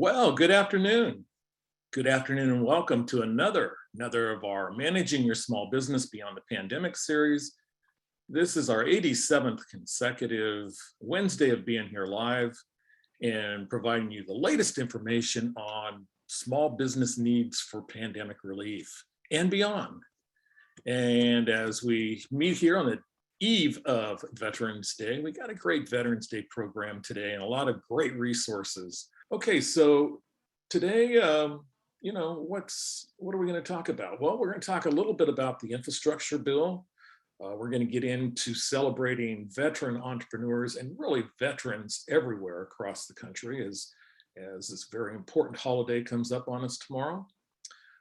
Well, good afternoon. Good afternoon and welcome to another of our Managing Your Small Business Beyond the Pandemic series. This is our 87th consecutive Wednesday of being here live and providing you the latest information on small business needs for pandemic relief and beyond. And as we meet here on the eve of Veterans Day, we got a great Veterans Day program today and a lot of great resources. Okay, so today, what are we going to talk about? Well, we're going to talk a little bit about the infrastructure bill. We're going to get into celebrating veteran entrepreneurs and really veterans everywhere across the country as this very important holiday comes up on us tomorrow.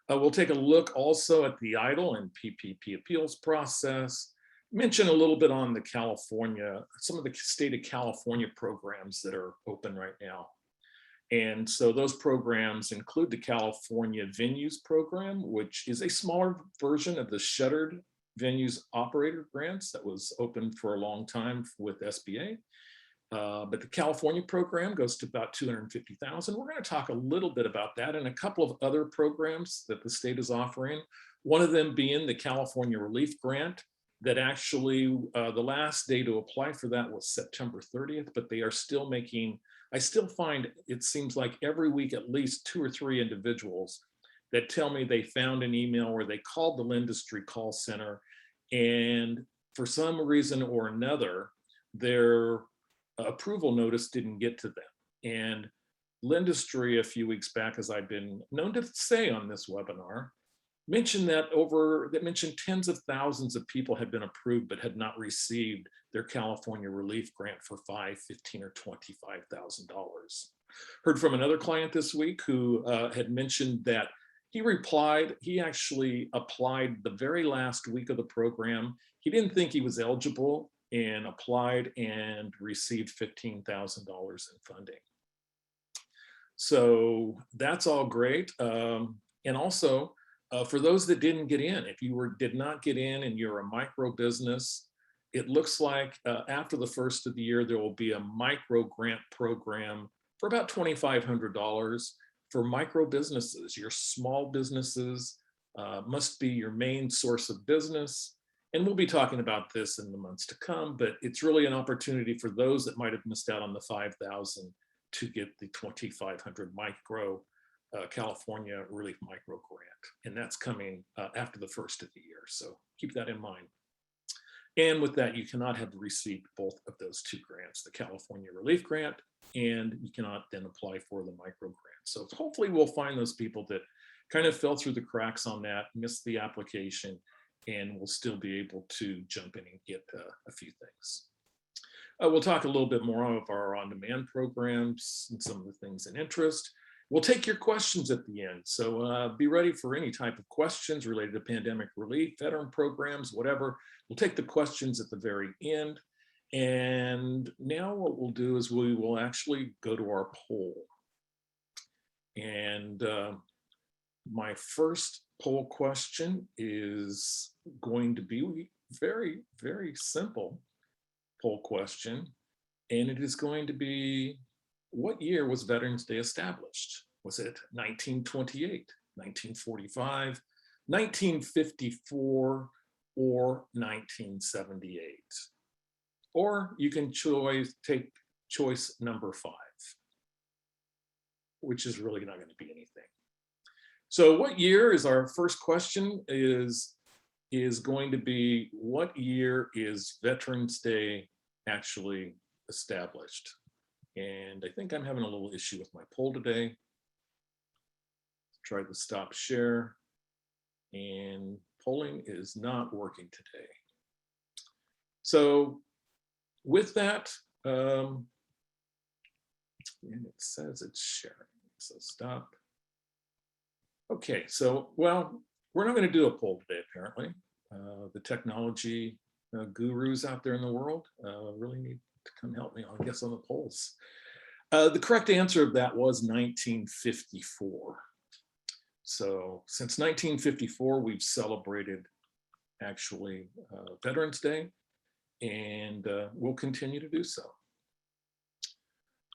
We'll take a look also at the EIDL and PPP appeals process, mention a little bit on some of the state of California programs that are open right now. And so those programs include the California Venues Program, which is a smaller version of the shuttered venues operator grants that was open for a long time with SBA. But the California program goes to about $250,000. We're going to talk a little bit about that and a couple of other programs that the state is offering. One of them being the California Relief Grant that actually the last day to apply for that was September 30th, but they are still I still find it seems like every week at least 2 or 3 individuals that tell me they found an email or they called the Lindustry call center and for some reason or another, their approval notice didn't get to them. And Lindustry a few weeks back, as I've been known to say on this webinar, mentioned tens of thousands of people had been approved but had not received their California relief grant for $5,000, $15,000, or $25,000. Heard from another client this week who had mentioned that he actually applied the very last week of the program. He didn't think he was eligible and applied and received $15,000 in funding. So that's all great. And also, for those that didn't get in, if you did not get in and you're a micro business, it looks like after the first of the year, there will be a micro grant program for about $2,500 for micro businesses. Your small businesses must be your main source of business. And we'll be talking about this in the months to come, but it's really an opportunity for those that might have missed out on the $5,000 to get the $2,500 micro California Relief Micro Grant. And that's coming after the first of the year. So keep that in mind. And with that, you cannot have received both of those 2 grants, the California Relief Grant, and you cannot then apply for the micro grant. So hopefully we'll find those people that kind of fell through the cracks on that, missed the application, and will still be able to jump in and get a few things. We'll talk a little bit more of our on-demand programs and some of the things in interest. We'll take your questions at the end. So be ready for any type of questions related to pandemic relief, veteran programs, whatever. We'll take the questions at the very end. And now what we'll do is we will actually go to our poll. And my first poll question is going to be very, very simple poll question. And it is going to be, what year was Veterans Day established? Was it 1928, 1945, 1954, or 1978? Or you can take choice number 5, which is really not going to be anything. So what year is our first question is going to be, what year is Veterans Day actually established? And I think I'm having a little issue with my poll today. Try to stop share, and polling is not working today. So with that, and it says it's sharing, so stop. Okay, so, well, we're not going to do a poll today, apparently. The technology gurus out there in the world really need to come help me, I guess, on the polls. The correct answer of that was 1954. So since 1954, we've celebrated actually Veterans Day, and we'll continue to do so.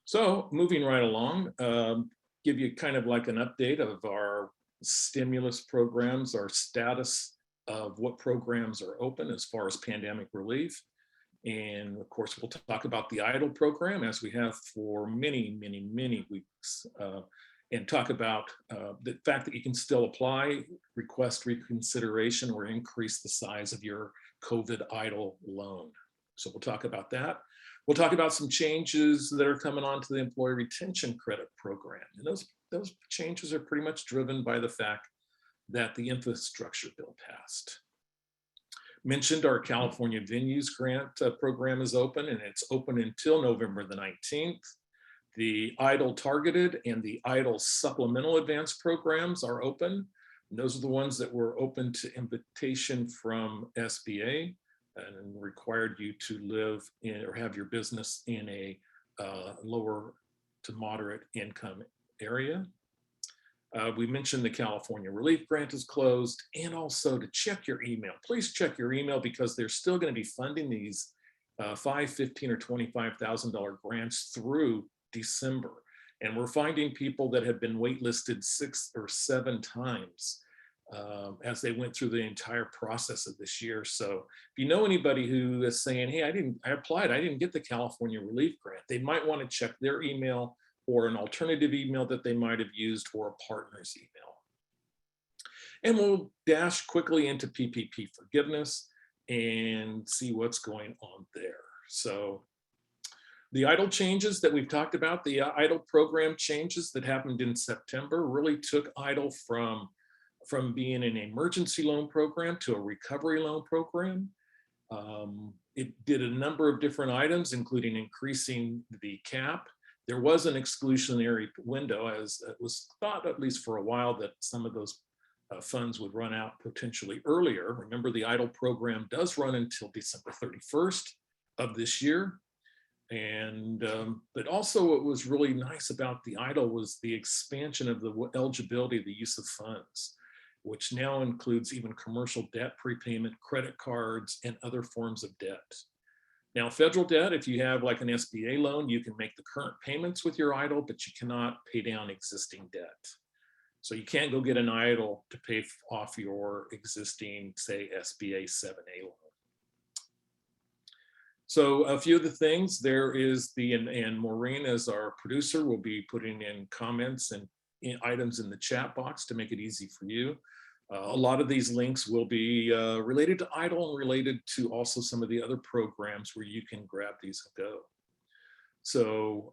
So moving right along, give you kind of like an update of our stimulus programs, our status of what programs are open as far as pandemic relief. And of course, we'll talk about the EIDL program as we have for many, many, many weeks, and talk about the fact that you can still apply, request reconsideration, or increase the size of your COVID EIDL loan. So we'll talk about that. We'll talk about some changes that are coming on to the Employee Retention Credit Program. And those changes are pretty much driven by the fact that the infrastructure bill passed. Mentioned our California Venues Grant program is open, and it's open until November the 19th. The EIDL Targeted and the EIDL Supplemental Advanced programs are open. And those are the ones that were open to invitation from SBA and required you to live in or have your business in a lower to moderate income area. We mentioned the California Relief Grant is closed, and also to check your email. Please check your email because they're still going to be funding these $5, $15, or $25,000 grants through December. And we're finding people that have been waitlisted 6 or 7 times as they went through the entire process of this year. So if you know anybody who is saying, hey, I applied, I didn't get the California Relief Grant, they might want to check their email or an alternative email that they might have used, or a partner's email. And we'll dash quickly into PPP forgiveness and see what's going on there. So the EIDL changes that we've talked about, the EIDL program changes that happened in September really took EIDL from being an emergency loan program to a recovery loan program. It did a number of different items, including increasing the cap. There was an exclusionary window, as it was thought, at least for a while, that some of those funds would run out potentially earlier. Remember, the EIDL program does run until December 31st of this year. And but also what was really nice about the EIDL was the expansion of the eligibility of the use of funds, which now includes even commercial debt prepayment, credit cards, and other forms of debt. Now, federal debt, if you have like an SBA loan, you can make the current payments with your EIDL, but you cannot pay down existing debt. So you can't go get an EIDL to pay off your existing, say, SBA 7A loan. So a few of the things, there is and Maureen, as our producer, will be putting in comments and items in the chat box to make it easy for you. A lot of these links will be related to EIDL and related to also some of the other programs where you can grab these and go. So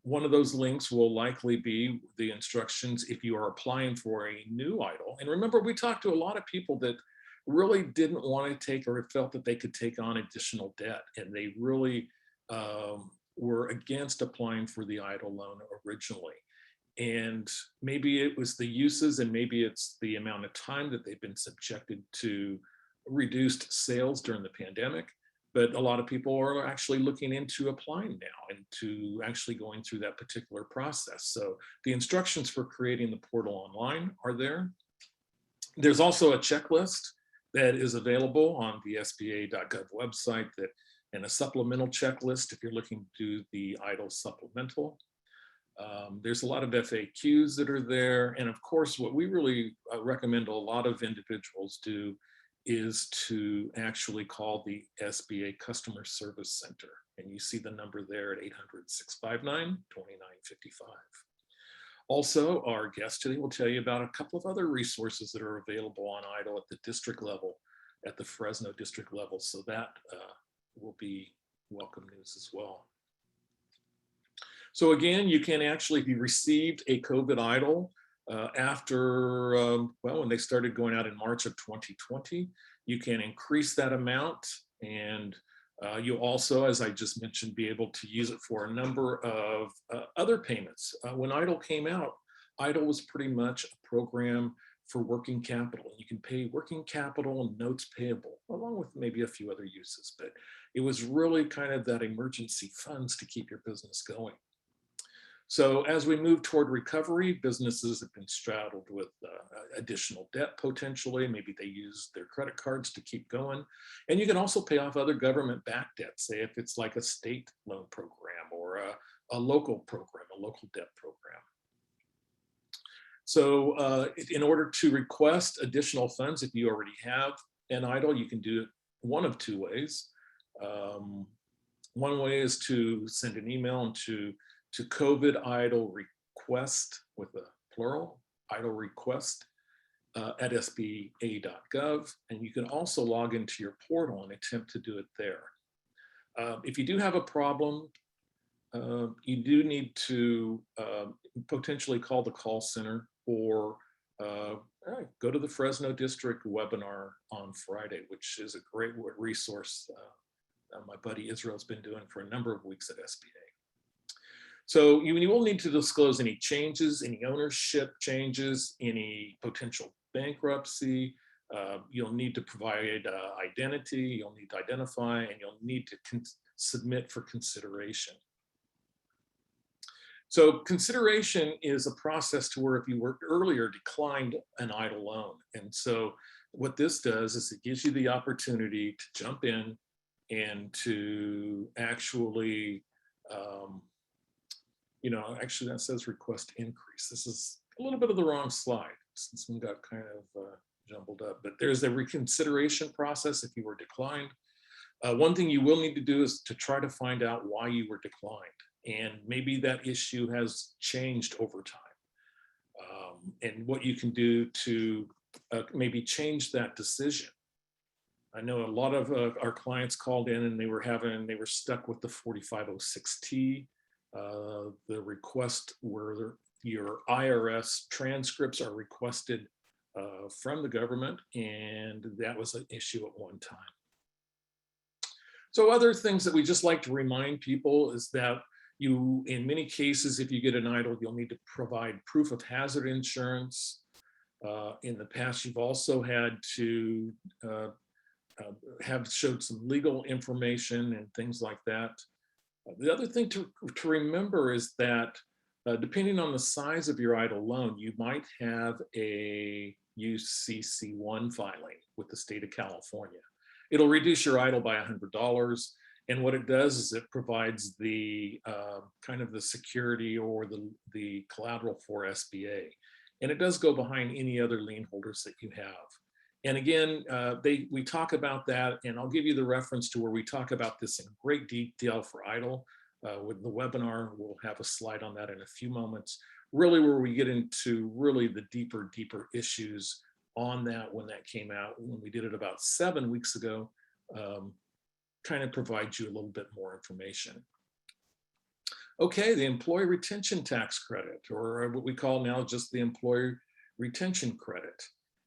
one of those links will likely be the instructions if you are applying for a new EIDL. And remember, we talked to a lot of people that really didn't want to take or felt that they could take on additional debt, and they really were against applying for the EIDL loan originally. And maybe it was the uses, and maybe it's the amount of time that they've been subjected to reduced sales during the pandemic. But a lot of people are actually looking into applying now and to actually going through that particular process. So the instructions for creating the portal online are there. There's also a checklist that is available on the SBA.gov website, and a supplemental checklist if you're looking to do the EIDL supplemental. There's a lot of FAQs that are there. And of course, what we really recommend a lot of individuals do is to actually call the SBA Customer Service Center. And you see the number there at 800-659-2955. Also, our guest today will tell you about a couple of other resources that are available on EIDL at the district level, at the Fresno District level. So that will be welcome news as well. So again, you can actually, if you received a COVID EIDL after, well, when they started going out in March of 2020, you can increase that amount. And you'll also, as I just mentioned, be able to use it for a number of other payments. When EIDL came out, EIDL was pretty much a program for working capital. You can pay working capital and notes payable, along with maybe a few other uses, but it was really kind of that emergency funds to keep your business going. So as we move toward recovery, businesses have been straddled with additional debt potentially. Maybe they use their credit cards to keep going. And you can also pay off other government-backed debt, say if it's like a state loan program or a local program, a local debt program. So in order to request additional funds, if you already have an EIDL, you can do it one of two ways. One way is to send an email to COVID EIDL request with a plural, EIDL request at sba.gov. And you can also log into your portal and attempt to do it there. If you do have a problem, you do need to potentially call the call center or go to the Fresno District webinar on Friday, which is a great resource my buddy Israel's been doing for a number of weeks at SBA. So you will need to disclose any changes, any ownership changes, any potential bankruptcy. You'll need to provide identity, you'll need to identify, and you'll need to submit for consideration. So consideration is a process to where if you were earlier declined an EIDL loan. And so what this does is it gives you the opportunity to jump in and to actually, actually that says request increase. This is a little bit of the wrong slide since we got kind of jumbled up, but there's a reconsideration process if you were declined. One thing you will need to do is to try to find out why you were declined. And maybe that issue has changed over time. And what you can do to maybe change that decision. I know a lot of our clients called in and they were stuck with the 4506T, the request where your IRS transcripts are requested from the government, and that was an issue at one time. So other things that we just like to remind people is that you, in many cases, if you get an EIDL, you'll need to provide proof of hazard insurance. In the past, you've also had to have showed some legal information and things like that. The other thing to remember is that depending on the size of your EIDL loan, you might have a UCC1 filing with the state of California. It'll reduce your EIDL by $100. And what it does is it provides the kind of the security or the collateral for SBA. And it does go behind any other lien holders that you have. And again, we talk about that, and I'll give you the reference to where we talk about this in great detail for EIDL. With the webinar, we'll have a slide on that in a few moments, really where we get into really the deeper issues on that when that came out, when we did it about 7 weeks ago, kind of provides you a little bit more information. Okay, the employee retention tax credit, or what we call now just the employee retention credit.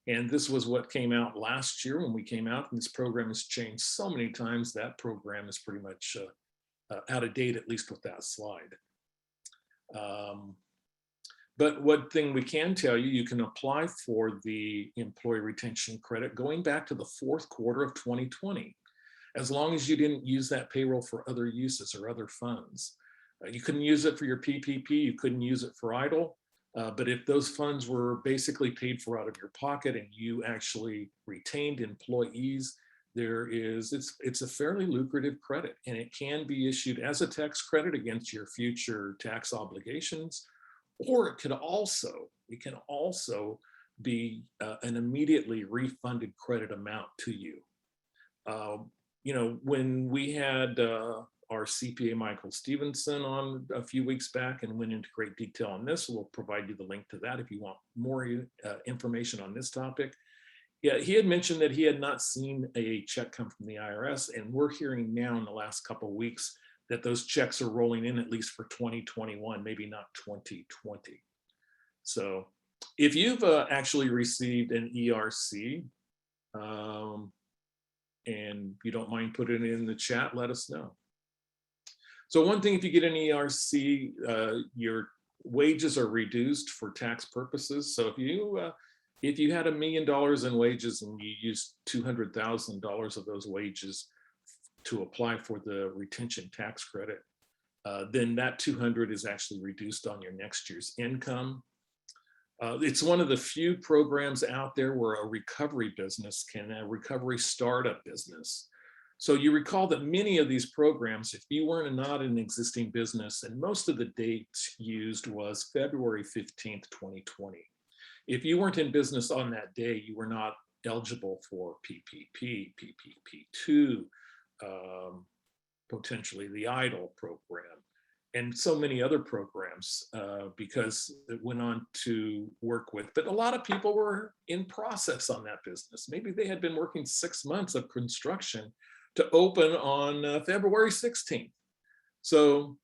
And this was what came out last year when we came out, and this program has changed so many times that program is pretty much out of date, at least with that slide. But one thing we can tell you, you can apply for the employee retention credit going back to the fourth quarter of 2020, as long as you didn't use that payroll for other uses or other funds. You couldn't use it for your PPP, you couldn't use it for EIDL. But if those funds were basically paid for out of your pocket and you actually retained employees, it's a fairly lucrative credit, and it can be issued as a tax credit against your future tax obligations, or it can also be an immediately refunded credit amount to you. When we had our CPA Michael Stevenson on a few weeks back and went into great detail on this, we'll provide you the link to that if you want more information on this topic. Yeah, he had mentioned that he had not seen a check come from the IRS, and we're hearing now in the last couple of weeks that those checks are rolling in at least for 2021, maybe not 2020. So if you've actually received an ERC and you don't mind putting it in the chat, let us know. So one thing, if you get an ERC, your wages are reduced for tax purposes. So if you had $1 million in wages and you used $200,000 of those wages to apply for the retention tax credit, then that 200 is actually reduced on your next year's income. It's one of the few programs out there where a recovery business a recovery startup business. So you recall that many of these programs, if you weren't not an existing business, and most of the dates used was February 15th, 2020. If you weren't in business on that day, you were not eligible for PPP, PPP2, potentially the EIDL program, and so many other programs because it went on to work with. But a lot of people were in process on that business. Maybe they had been working 6 months of construction to open on February 16th. So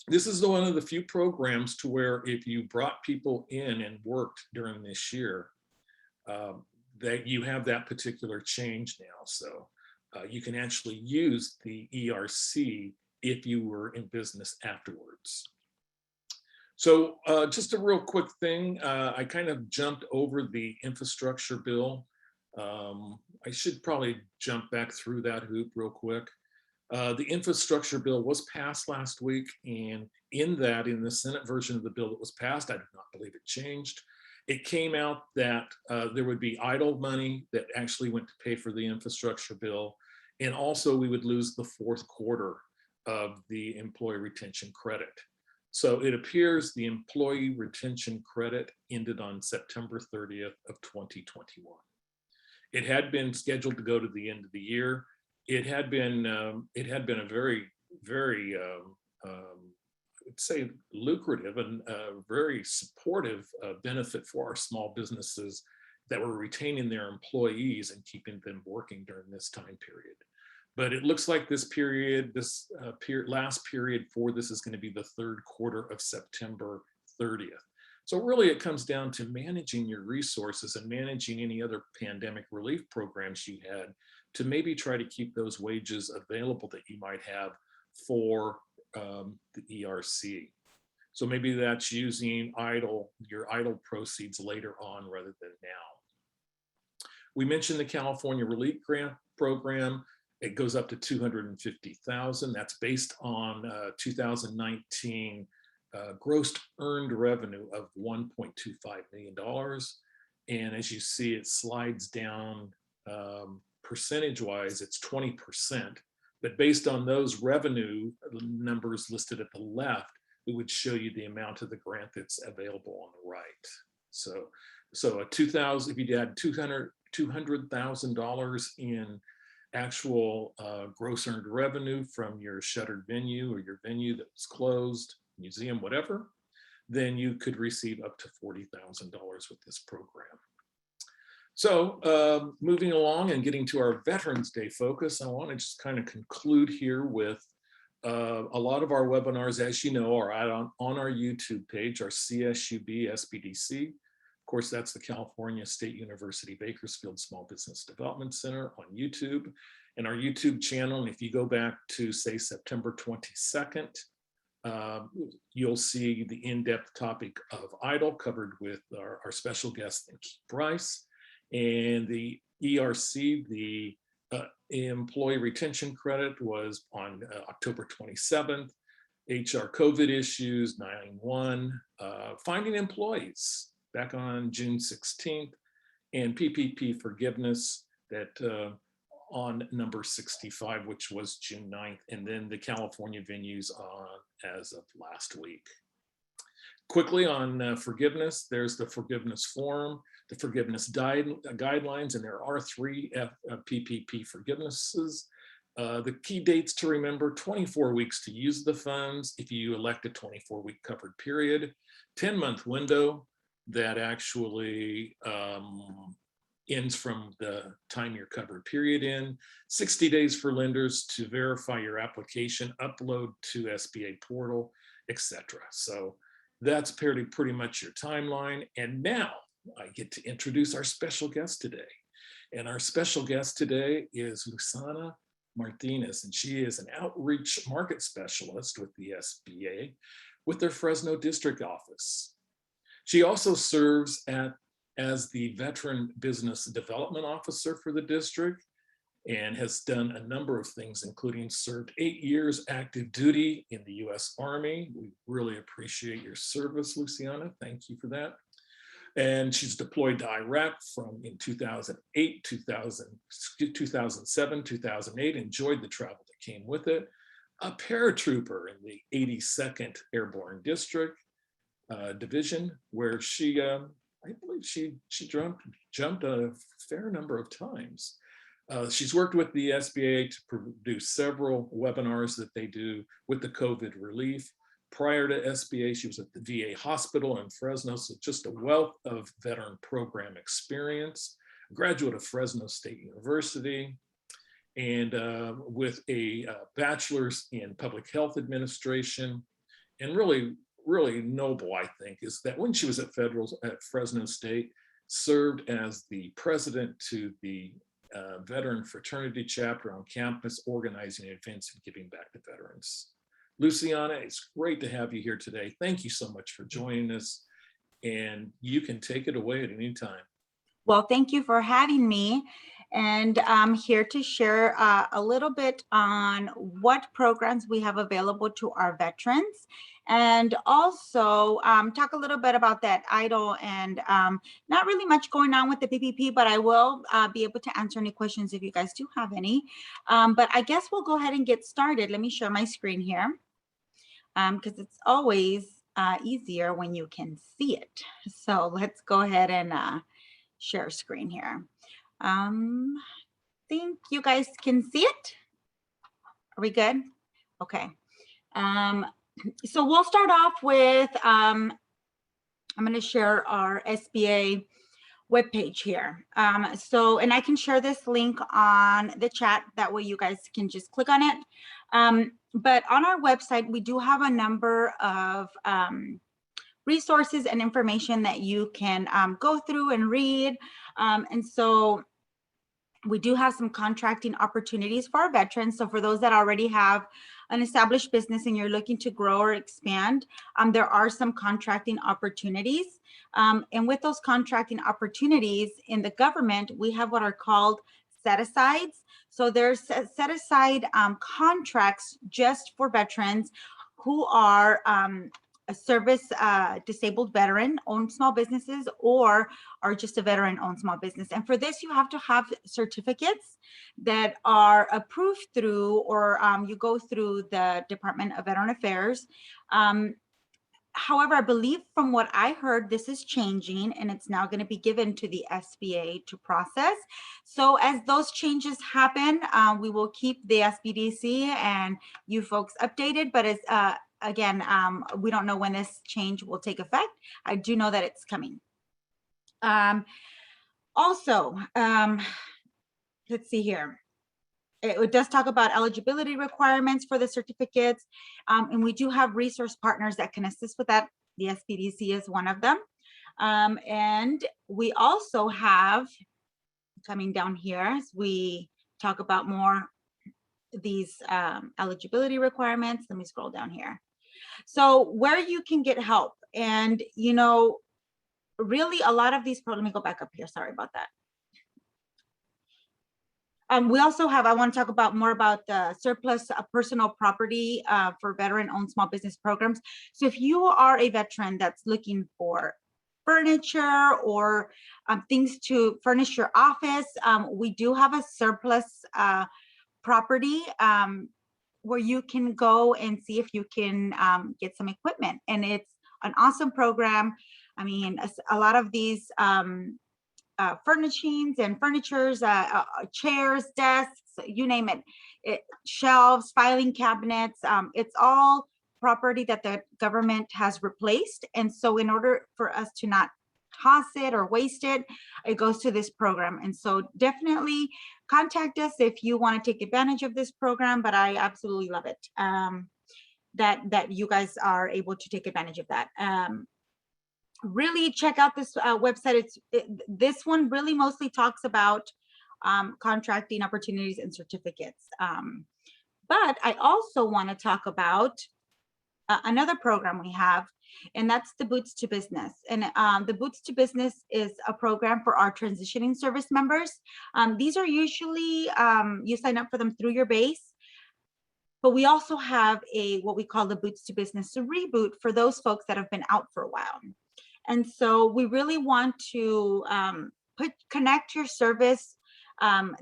this is one of the few programs to where if you brought people in and worked during this year, that you have that particular change now. So you can actually use the ERC if you were in business afterwards. So just a real quick thing, I kind of jumped over the infrastructure bill. I should probably jump back through that hoop real quick. The infrastructure bill was passed last week, and in the Senate version of the bill that was passed, I do not believe it changed. It came out that there would be idle money that actually went to pay for the infrastructure bill, and also we would lose the fourth quarter of the employee retention credit. So it appears the employee retention credit ended on September 30th of 2021. It had been scheduled to go to the end of the year. It had been a very, very, I'd say lucrative and very supportive benefit for our small businesses that were retaining their employees and keeping them working during this time period. But it looks like this period, last period for this is going to be the third quarter of September 30th. So really it comes down to managing your resources and managing any other pandemic relief programs you had to maybe try to keep those wages available that you might have for the ERC. So maybe that's using your idle proceeds later on rather than now. We mentioned the California Relief Grant Program. It goes up to $250,000. That's based on 2019 gross earned revenue of $1.25 million. And as you see, it slides down percentage-wise, it's 20%. But based on those revenue numbers listed at the left, it would show you the amount of the grant that's available on the right. So a if you had $200,000 in actual gross earned revenue from your shuttered venue or your venue that was closed, museum, whatever, then you could receive up to $40,000 with this program. So moving along and getting to our Veterans Day focus, I want to just kind of conclude here with a lot of our webinars, as you know, are on our YouTube page, our CSUB SBDC. Of course, that's the California State University Bakersfield Small Business Development Center on YouTube, and our YouTube channel. And if you go back to, say, September 22nd, you'll see the in-depth topic of EIDL covered with our special guest, Keith Bryce, and the ERC, the employee retention credit, was on October 27th. HR COVID issues, 9/1, finding employees back on June 16th, and PPP forgiveness that on number 65, which was June 9th, and then the California venues as of last week. Quickly on forgiveness, there's the forgiveness form, the forgiveness guidelines, and there are 3 PPP forgivenesses. The key dates to remember: 24 weeks to use the funds if you elect a 24-week covered period, 10-month window that actually ends from the time your covered period in, 60 days for lenders to verify your application, upload to SBA portal, etc. So that's pretty much your timeline. And now I get to introduce our special guest today. And our special guest today is Lusana Martinez, and she is an outreach market specialist with the SBA with their Fresno District office. She also serves as the Veteran Business Development Officer for the district and has done a number of things, including served 8 years active duty in the U.S. Army. We really appreciate your service, Luciana. Thank you for that. And she's deployed to Iraq in 2008, 2007, 2008, enjoyed the travel that came with it. A paratrooper in the 82nd Airborne District Division, where she, I believe she jumped a fair number of times. She's worked with the SBA to produce several webinars that they do with the COVID relief. Prior to SBA, she was at the VA hospital in Fresno, so just a wealth of veteran program experience. A graduate of Fresno State University, and with a bachelor's in public health administration. And really noble, I think, is that when she was at Fresno State, served as the president to the veteran fraternity chapter on campus, organizing events and giving back to veterans. Luciana, it's great to have you here today. Thank you so much for joining us, and you can take it away at any time. Well, thank you for having me. And I'm here to share a little bit on what programs we have available to our veterans, and also talk a little bit about that EIDL, and not really much going on with the PPP, but I will be able to answer any questions if you guys do have any. But I guess we'll go ahead and get started. Let me share my screen here, because it's always easier when you can see it. So let's go ahead and share screen here. Think you guys can see it. Are we good? Okay. So we'll start off with, I'm going to share our SBA webpage here. And I can share this link on the chat. That way you guys can just click on it. But on our website, we do have a number of resources and information that you can go through and read. And so we do have some contracting opportunities for our veterans. So for those that already have an established business and you're looking to grow or expand, there are some contracting opportunities. And with those contracting opportunities in the government, we have what are called set-asides. So there's set-aside contracts just for veterans who are a service disabled veteran owned small businesses, or are just a veteran owned small business. And for this, you have to have certificates that are approved through, or you go through the Department of Veteran Affairs. However, I believe from what I heard, this is changing, and it's now going to be given to the SBA to process. So as those changes happen, we will keep the SBDC and you folks updated. But as again, we don't know when this change will take effect. I do know that it's coming. Also, let's see here. It does talk about eligibility requirements for the certificates, and we do have resource partners that can assist with that. The SBDC is one of them. And we also have, coming down here, as we talk about more these eligibility requirements. Let me scroll down here. So where you can get help, and you know, really a lot of these, let me go back up here, sorry about that. We also have, I want to talk about more about the surplus personal property for veteran-owned small business programs. So if you are a veteran that's looking for furniture or things to furnish your office, we do have a surplus property where you can go and see if you can get some equipment. And it's an awesome program. I mean, a lot of these furnishings and furnitures, chairs, desks, you name it, shelves, filing cabinets, it's all property that the government has replaced. And so in order for us to not toss it or waste it, it goes to this program. And so definitely contact us if you want to take advantage of this program, but I absolutely love it, that you guys are able to take advantage of that. Really check out this website. This one really mostly talks about contracting opportunities and certificates. But I also want to talk about another program we have, and that's the Boots to Business. And the Boots to Business is a program for our transitioning service members. These are usually, you sign up for them through your base, but we also have what we call the Boots to Business reboot for those folks that have been out for a while. And so we really want to connect your service and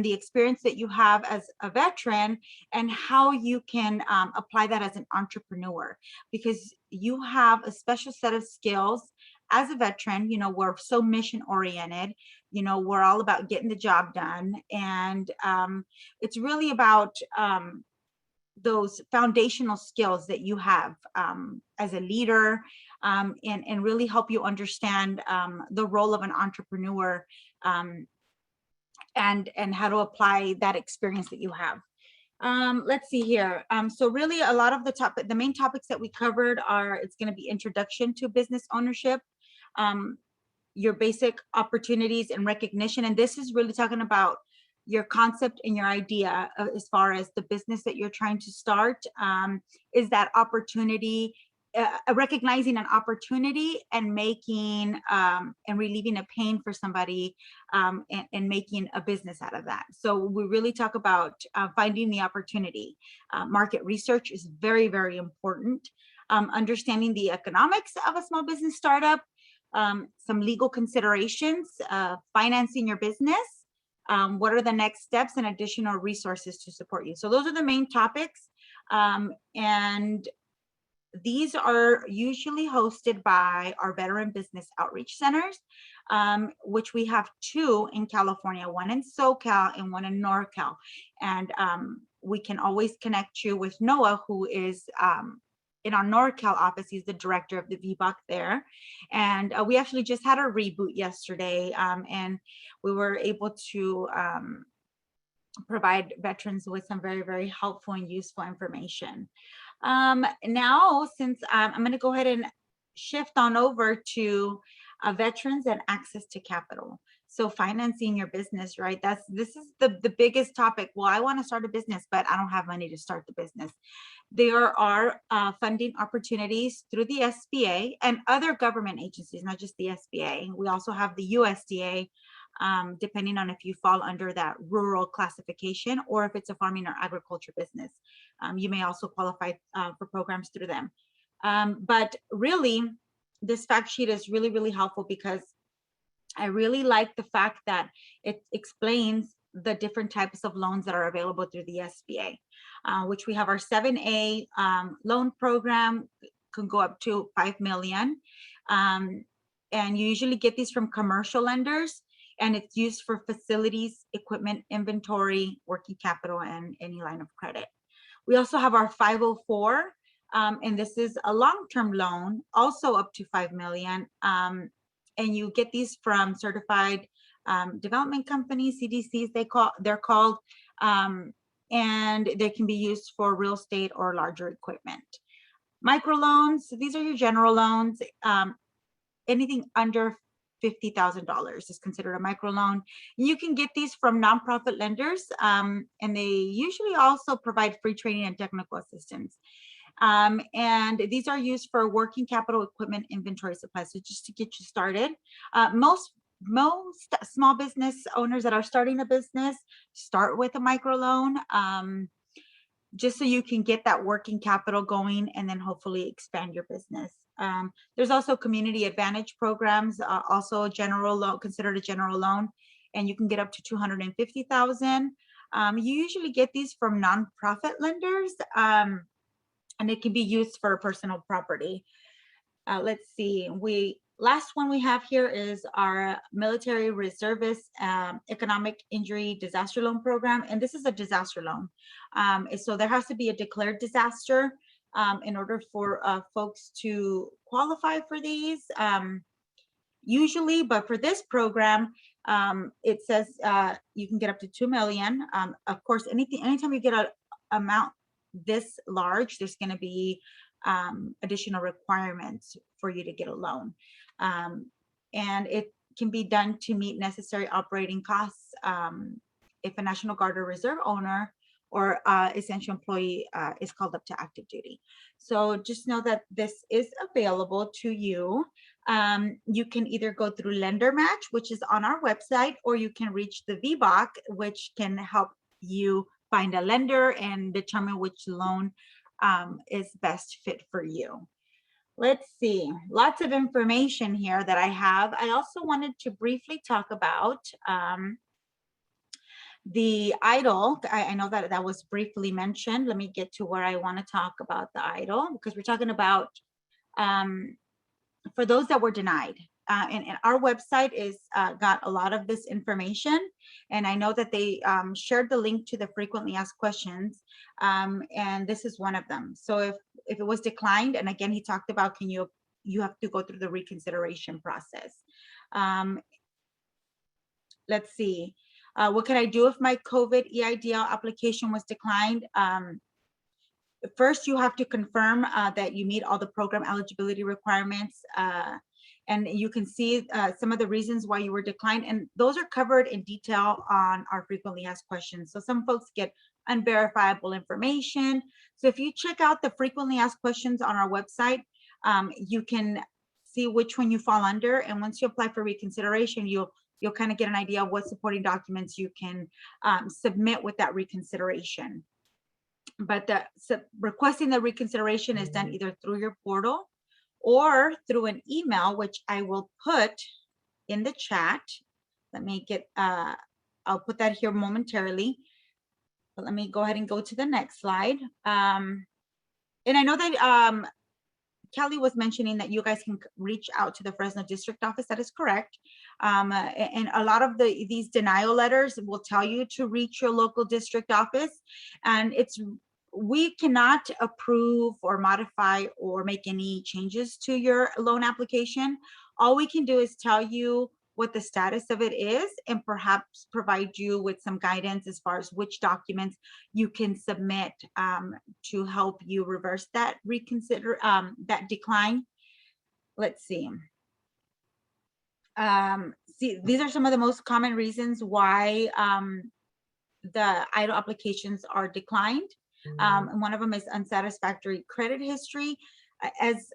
the experience that you have as a veteran, and how you can apply that as an entrepreneur, because you have a special set of skills as a veteran, you know, we're so mission oriented, you know, we're all about getting the job done. And it's really about those foundational skills that you have as a leader, and really help you understand the role of an entrepreneur, and how to apply that experience that you have. Let's see here. So really a lot of the main topics that we covered are, it's going to be introduction to business ownership, your basic opportunities and recognition. And this is really talking about your concept and your idea as far as the business that you're trying to start. Is that opportunity, recognizing an opportunity and making and relieving a pain for somebody, and making a business out of that. So we really talk about finding the opportunity. Market research is very, very important. Understanding the economics of a small business startup, some legal considerations, financing your business, what are the next steps, and additional resources to support you. So those are the main topics. And these are usually hosted by our veteran business outreach centers, which we have 2 in California, one in SoCal and one in NorCal. And we can always connect you with Noah, who is in our NorCal office. He's the director of the VBOC there. And we actually just had a reboot yesterday, and we were able to provide veterans with some very, very helpful and useful information. Now, since I'm going to go ahead and shift on over to veterans and access to capital. So financing your business, right? This is the biggest topic. Well, I want to start a business, but I don't have money to start the business. There are funding opportunities through the SBA and other government agencies, not just the SBA. We also have the USDA, depending on if you fall under that rural classification or if it's a farming or agriculture business. You may also qualify for programs through them. But really, this fact sheet is really, really helpful because I really like the fact that it explains the different types of loans that are available through the SBA, which we have our 7A loan program, can go up to 5 million. And you usually get these from commercial lenders, and it's used for facilities, equipment, inventory, working capital, and any line of credit. We also have our 504, and this is a long-term loan, also up to 5 million. And you get these from certified development companies, CDCs, they're called, and they can be used for real estate or larger equipment. Microloans, these are your general loans. Anything under $50,000 is considered a microloan. You can get these from nonprofit lenders, and they usually also provide free training and technical assistance. And these are used for working capital, equipment, inventory, supplies, so just to get you started. Most small business owners that are starting a business start with a microloan, just so you can get that working capital going and then hopefully expand your business. There's also community advantage programs, also a general loan, considered a general loan, and you can get up to 250,000. You usually get these from nonprofit lenders, and it can be used for personal property. Let's see, last one we have here is our military reservist economic injury disaster loan program, and this is a disaster loan. So there has to be a declared disaster in order for folks to qualify for these. Usually, but for this program, it says you can get up to 2 million. Of course, anytime you get an amount this large, there's going to be additional requirements for you to get a loan. And it can be done to meet necessary operating costs if a National Guard or Reserve owner or essential employee is called up to active duty. So just know that this is available to you. You can either go through Lender Match, which is on our website, or you can reach the VBOC, which can help you find a lender and determine which loan is best fit for you. Let's see, lots of information here that I have. I also wanted to briefly talk about the EIDL. I know that that was briefly mentioned. Let me get to where I want to talk about the EIDL, because we're talking about for those that were denied. And our website is got a lot of this information, and I know that they shared the link to the frequently asked questions, and this is one of them. So if it was declined, and again he talked about, you have to go through the reconsideration process. Let's see, what can I do if my COVID EIDL application was declined? First, you have to confirm that you meet all the program eligibility requirements, and you can see some of the reasons why you were declined, and those are covered in detail on our frequently asked questions. So some folks get unverifiable information. So if you check out the frequently asked questions on our website, you can see which one you fall under, and once you apply for reconsideration, you'll kind of get an idea of what supporting documents you can submit with that reconsideration. But requesting the reconsideration is done either through your portal or through an email, which I will put in the chat. Let me get, I'll put that here momentarily. But let me go ahead and go to the next slide. And I know that Kelly was mentioning that you guys can reach out to the Fresno District office. That is correct. And a lot of these denial letters will tell you to reach your local district office. And we cannot approve or modify or make any changes to your loan application. All we can do is tell you what the status of it is, and perhaps provide you with some guidance as far as which documents you can submit to help you reverse that that decline. Let's see. See, these are some of the most common reasons why the EIDL applications are declined. And one of them is unsatisfactory credit history. As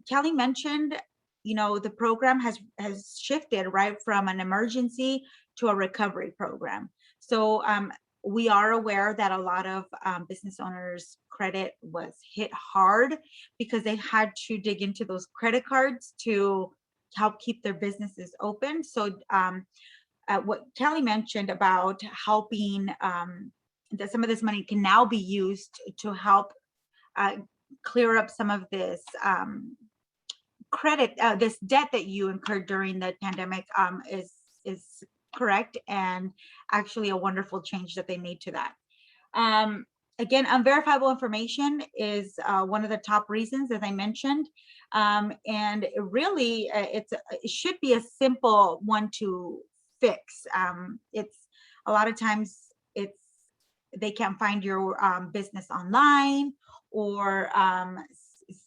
Kelly mentioned, the program has shifted right from an emergency to a recovery program. So we are aware that a lot of business owners' credit was hit hard because they had to dig into those credit cards to help keep their businesses open. So what Kelly mentioned about helping that some of this money can now be used to help clear up some of this credit, this debt that you incurred during the pandemic is correct, and actually a wonderful change that they made to that. Again, unverifiable information is one of the top reasons, as I mentioned, and really it should be a simple one to fix. It's a lot of times they can't find your business online, or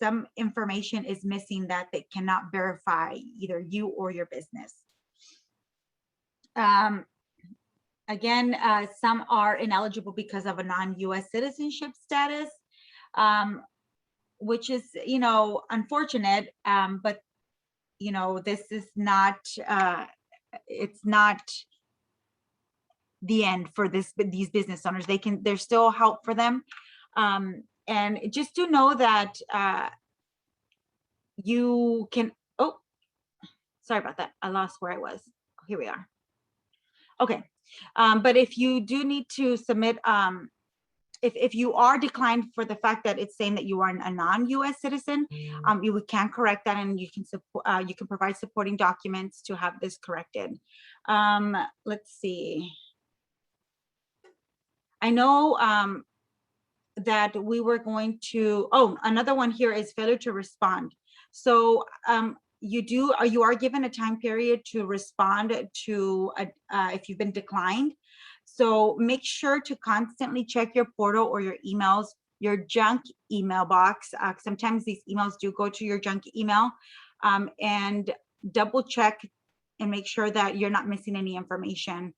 some information is missing that they cannot verify either you or your business. Again, some are ineligible because of a non-US citizenship status, which is, unfortunate, but this is not, it's not the end for these business owners. There's still help for them. And just to know that you can, oh, sorry about that. I lost where I was. Here we are. Okay. But if you do need to submit, if you are declined for the fact that it's saying that you are a non-US citizen, you can correct that, and you can provide supporting documents to have this corrected. Let's see. I know that we were going to, another one here is failure to respond. So you are given a time period to respond to if you've been declined. So make sure to constantly check your portal or your emails, your junk email box. Sometimes these emails do go to your junk email, and double check and make sure that you're not missing any information.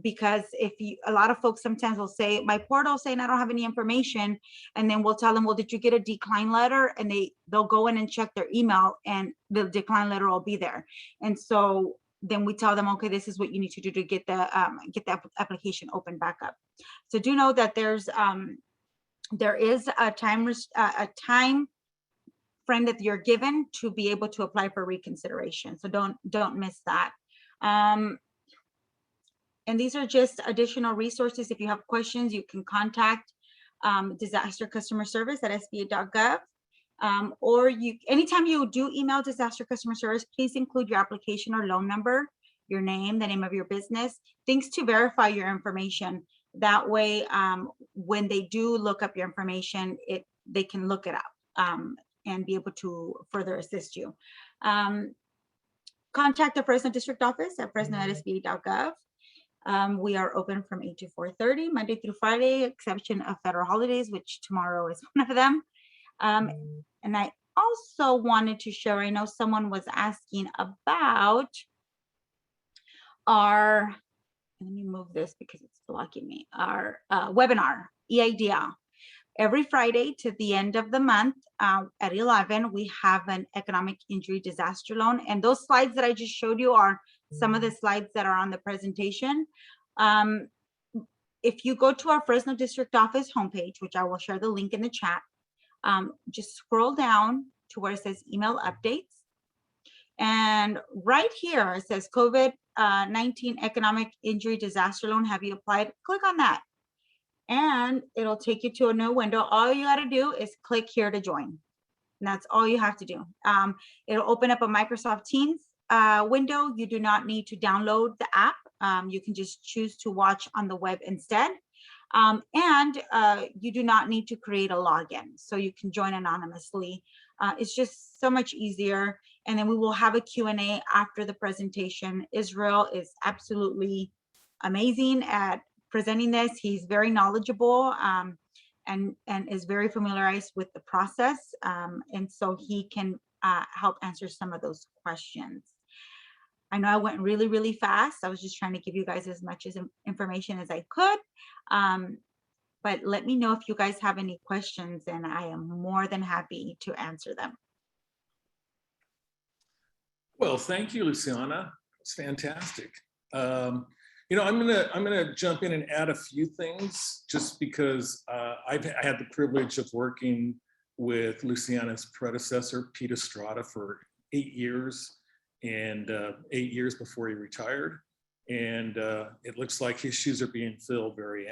Because a lot of folks sometimes will say, my portal saying I don't have any information, and then we'll tell them, well, did you get a decline letter? And they'll go in and check their email, and the decline letter will be there. And so then we tell them, okay, this is what you need to do to get the application open back up. So do know that there is a time frame that you're given to be able to apply for reconsideration. So don't miss that. And these are just additional resources. If you have questions, you can contact disaster customer service at sba.gov. Or anytime you do email disaster customer service, please include your application or loan number, your name, the name of your business, things to verify your information. That way, when they do look up your information, they can look it up and be able to further assist you. Contact the Fresno District Office at fresno@sba.gov. We are open from 8 to 4:30, Monday through Friday, exception of federal holidays, which tomorrow is one of them. And I also wanted to share, I know someone was asking about our, let me move this because it's blocking me, our webinar, EIDL. Every Friday to the end of the month at 11, we have an economic injury disaster loan. And those slides that I just showed you are some of the slides that are on the presentation. If you go to our Fresno District Office homepage, which I will share the link in the chat, just scroll down to where it says email updates. And right here, it says COVID-19 economic injury disaster loan. Have you applied? Click on that. And it'll take you to a new window. All you got to do is click here to join. And that's all you have to do. It'll open up a Microsoft Teams window. You do not need to download the app. You can just choose to watch on the web instead. And you do not need to create a login. So you can join anonymously. It's just so much easier. And then we will have a Q&A after the presentation. Israel is absolutely amazing at presenting this. He's very knowledgeable and is very familiarized with the process. And so he can help answer some of those questions. I know I went really, really fast. I was just trying to give you guys as much information as I could. But let me know if you guys have any questions, and I am more than happy to answer them. Well, thank you, Luciana. It's fantastic. You know, I'm gonna jump in and add a few things just because I had the privilege of working with Luciana's predecessor, Pete Estrada, for 8 years, and 8 years before he retired. And it looks like his shoes are being filled very,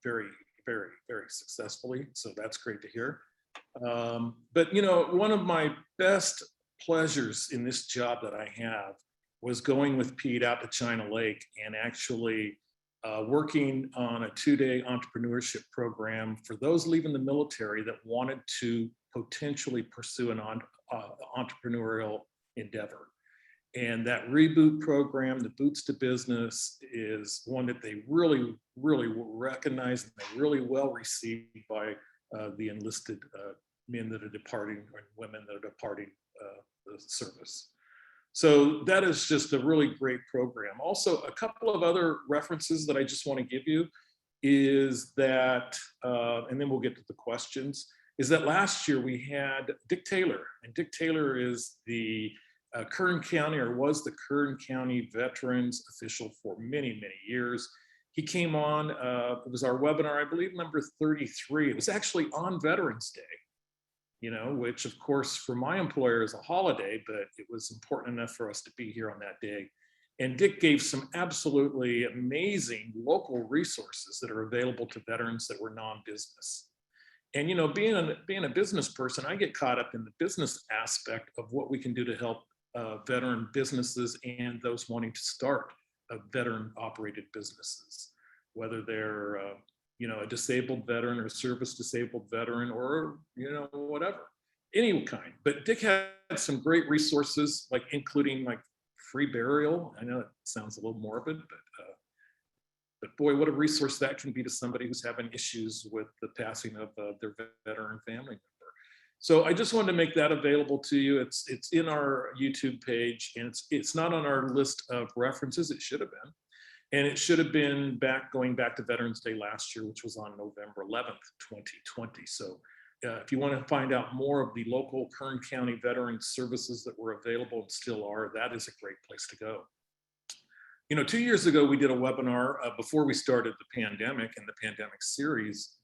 very successfully. So that's great to hear. But you know, one of my best pleasures in this job that I have was going with Pete out to China Lake and actually working on a 2-day entrepreneurship program for those leaving the military that wanted to potentially pursue an entrepreneurial endeavor. And that reboot program, the Boots to Business, is one that they really recognize and they really well received by the enlisted men that are departing or women that are departing the service. So that is just a really great program. Also, a couple of other references that I just want to give you is that, and then we'll get to the questions, is that last year we had Dick Taylor, and Dick Taylor is the Kern County, or was the Kern County Veterans official for many years. He came on, it was our webinar, I believe number 33. It was actually on Veterans Day, you know, which of course for my employer is a holiday, but it was important enough for us to be here on that day. And Dick gave some absolutely amazing local resources that are available to veterans that were non-business. And you know, being a business person, I get caught up in the business aspect of what we can do to help veteran businesses and those wanting to start veteran-operated businesses, whether they're you know, a disabled veteran or a service disabled veteran, or you know, whatever, any kind. But Dick had some great resources, like including like free burial. I know it sounds a little morbid, but boy, what a resource that can be to somebody who's having issues with the passing of their veteran family member. So I just wanted to make that available to you. It's in our YouTube page, and it's not on our list of references. It should have been. And it should have been going back to Veterans Day last year, which was on November 11th, 2020. So if you want to find out more of the local Kern County veteran services that were available and still are, that is a great place to go. You know, 2 years ago, we did a webinar before we started the pandemic and the pandemic series.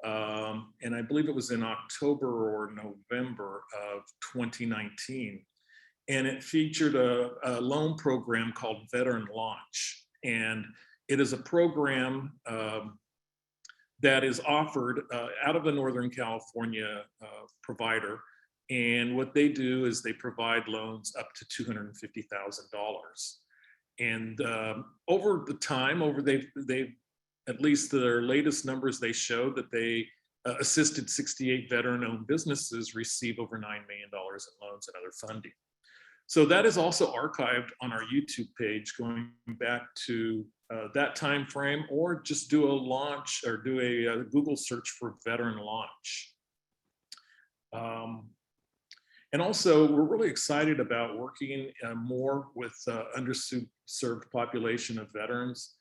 And I believe it was in October or November of 2019. And it featured a loan program called Veteran Launch. And it is a program that is offered out of a Northern California provider And what they do is they provide loans up to $250,000. And over the time, they've at least their latest numbers, they showed that they assisted 68 veteran-owned businesses receive over $9 million in loans and other funding. So that is also archived on our YouTube page, going back to that time frame, or just do a launch or do a Google search for veteran launch. And also, we're really excited about working more with underserved population of veterans.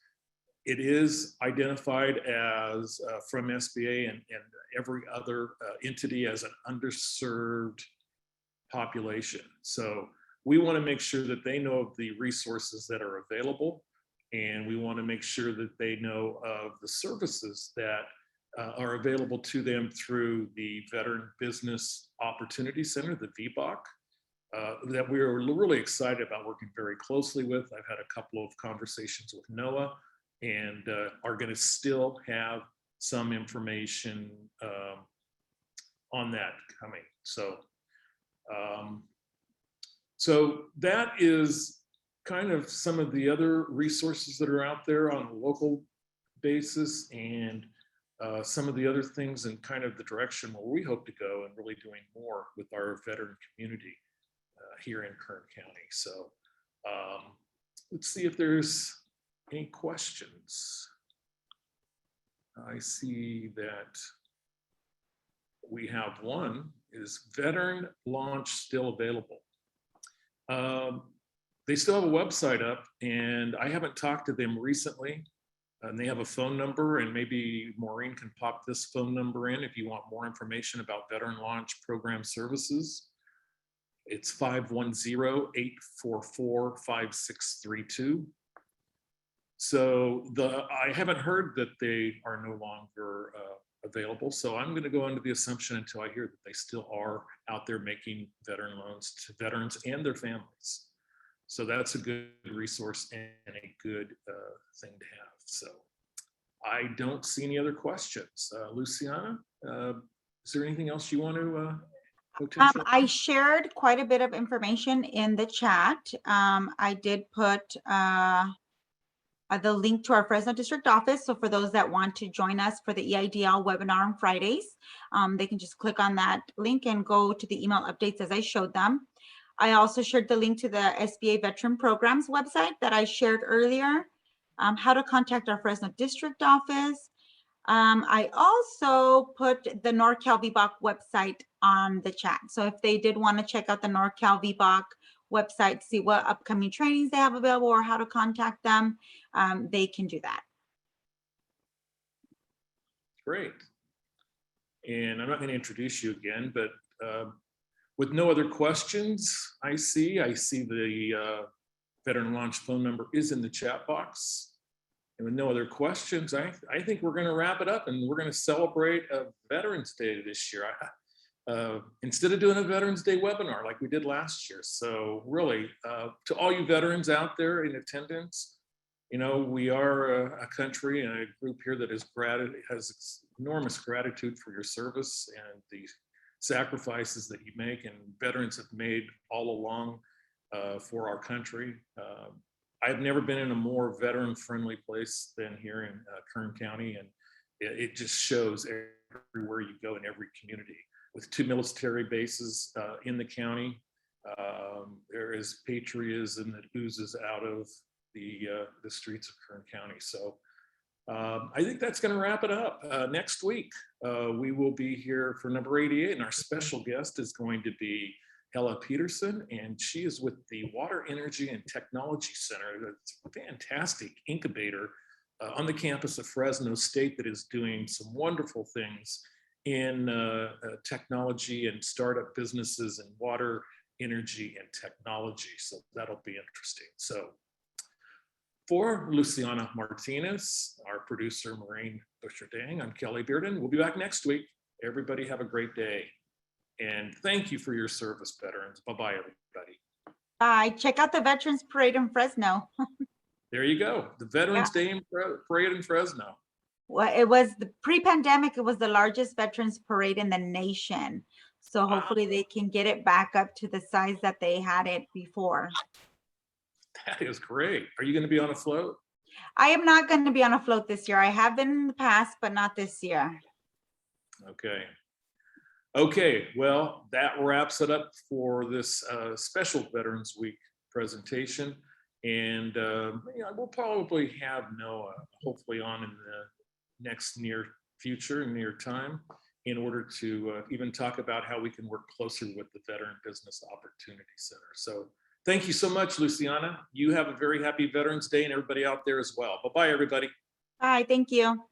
It is identified as from SBA and every other entity as an underserved population. So we want to make sure that they know of the resources that are available, and we want to make sure that they know of the services that are available to them through the Veteran Business Opportunity Center, the VBOC, that we're really excited about working very closely with. I've had a couple of conversations with NOAA, and are going to still have some information on that coming. So, so that is kind of some of the other resources that are out there on a local basis, and some of the other things and kind of the direction where we hope to go and really doing more with our veteran community here in Kern County. So let's see if there's any questions. I see that we have one. Is veteran launch still available? They still have a website up, and I haven't talked to them recently. And they have a phone number, and maybe Maureen can pop this phone number in if you want more information about veteran launch program services. It's 510-844-5632. So I haven't heard that they are no longer available. So I'm going to go under the assumption until I hear that they still are out there making veteran loans to veterans and their families. So that's a good resource and a good thing to have. So I don't see any other questions. Luciana, is there anything else you want to potentially? I shared quite a bit of information in the chat. I did put the link to our Fresno District office. So for those that want to join us for the EIDL webinar on Fridays, they can just click on that link and go to the email updates as I showed them. I also shared the link to the SBA Veteran Programs website that I shared earlier, how to contact our Fresno District office. I also put the NorCal VBOC website on the chat. So if they did want to check out the NorCal VBOC website, see what upcoming trainings they have available or how to contact them, they can do that. Great. And I'm not going to introduce you again, but with no other questions, I see the veteran launch phone number is in the chat box. And with no other questions, I think we're going to wrap it up, and we're going to celebrate Veterans Day this year. Instead of doing a Veterans Day webinar like we did last year. So really, to all you veterans out there in attendance, you know, we are a country and a group here that has enormous gratitude for your service and the sacrifices that you make and veterans have made all along for our country. I've never been in a more veteran-friendly place than here in Kern County, and it just shows everywhere you go in every community. With 2 military bases in the county, there is patriotism that oozes out of the streets of Kern County. So I think that's going to wrap it up. Next week, we will be here for number 88, and our special guest is going to be Hella Peterson, and she is with the Water, Energy, and Technology Center. It's a fantastic incubator on the campus of Fresno State that is doing some wonderful things in technology and startup businesses in water, energy, and technology. So that'll be interesting. So for Luisana Martinez, our producer, Maureen Busher-Dang, I'm Kelly Bearden. We'll be back next week. Everybody have a great day. And thank you for your service, veterans. Bye-bye, everybody. Bye. Check out the Veterans Parade in Fresno. There you go. The Veterans Day Parade in Fresno. Well, it was the pre-pandemic, it was the largest veterans parade in the nation. So Wow. hopefully they can get it back up to the size that they had it before. That is great. Are you going to be on a float? I am not going to be on a float this year. I have been in the past, but not this year. Okay. Okay, well, that wraps it up for this special Veterans Week presentation. And we'll probably have Noah hopefully on in the next near time, in order to even talk about how we can work closer with the Veteran Business Opportunity Center. So thank you so much, Luciana. You have a very happy Veterans Day, and everybody out there as well. Bye-bye, everybody. Bye. Thank you.